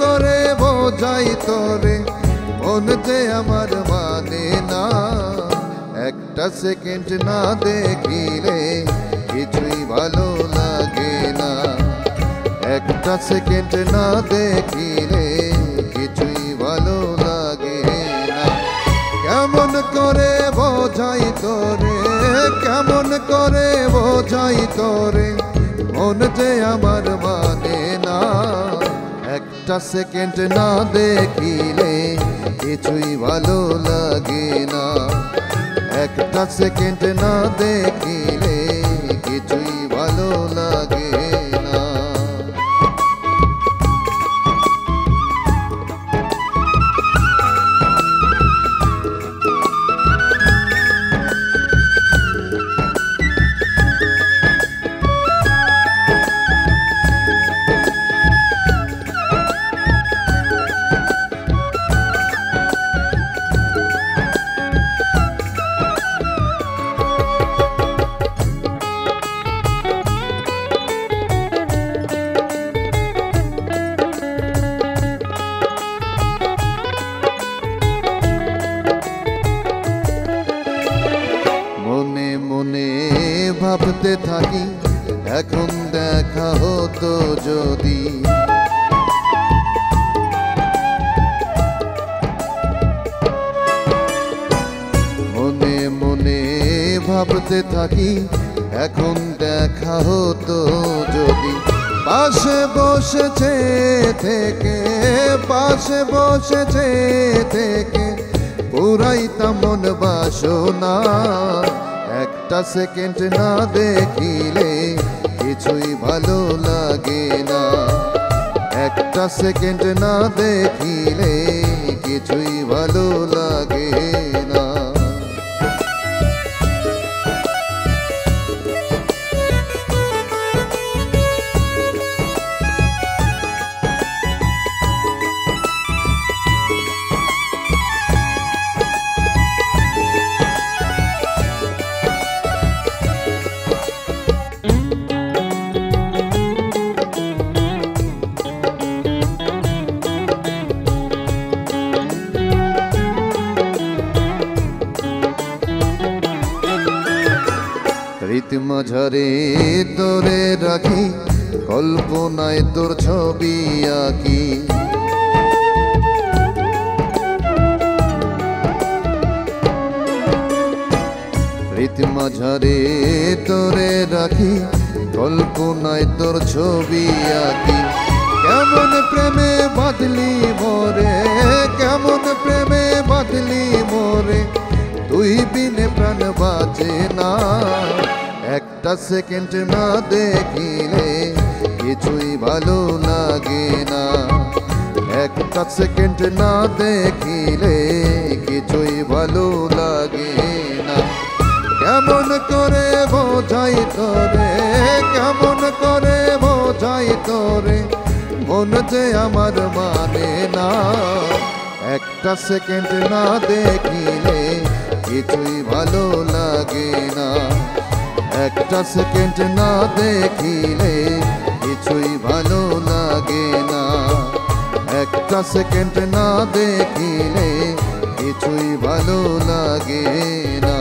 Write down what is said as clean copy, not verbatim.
করে বোঝাই তোরে মন যে আমার মানে না। একটা সেকেন্ড না দেখিলে কিছুই ভালো লাগে না। একটা সেকেন্ড না দেখিলে কিছুই ভালো লাগে না। কেমন করে বোঝাই তোরে, কেমন করে বোঝাই তোরে মন যে আমার মানে না। একটা সেকেন্ড না দেখিলে কিছুই ভালো লাগে না। একটা সেকেন্ড না দেখিলে কিছুই ভালো লাগে না। মনে মনে ভাবতে থাকি এখন দেখা হতো যদি। মনে মনে ভাবতে থাকি এখন দেখা হতো যদি। পাশে বসেছে থেকে, পাশে বসেছে থেকে পুরাইতাম মন বাসনা। একটা সেকেন্ড না দেখিলে কিছুই ভালো লাগে না। একটা সেকেন্ড না দেখিলে কিছুই ভালো লাগে না। রীত মাঝারে তোরে রাখি কল্পনায় তোর ছবি আঁকি। রীত মাঝারে তোরে রাখি কল্পনায় তোর ছবি আঁকি। কেমন প্রেমে বাঁধলি মোরে, কেমন প্রেমে বাঁধলি মোরে তুই বিনে প্রাণ বাঁচে না। একটা সেকেন্ড না দেখিলে কিছুই ভালো লাগে না। একটা সেকেন্ড না দেখিলে কিছুই ভালো লাগে না। কেমন করে বোঝাই তোরে, কেমন করে বোঝাই তোরে মন যে আমার মানে না। একটা সেকেন্ড না দেখিলে কিছুই ভালো লাগে না। একটা সেকেন্ড না দেখিলে কিছুই ভালো লাগে না। একটা সেকেন্ড না দেখিলে কিছুই ভালো লাগে না।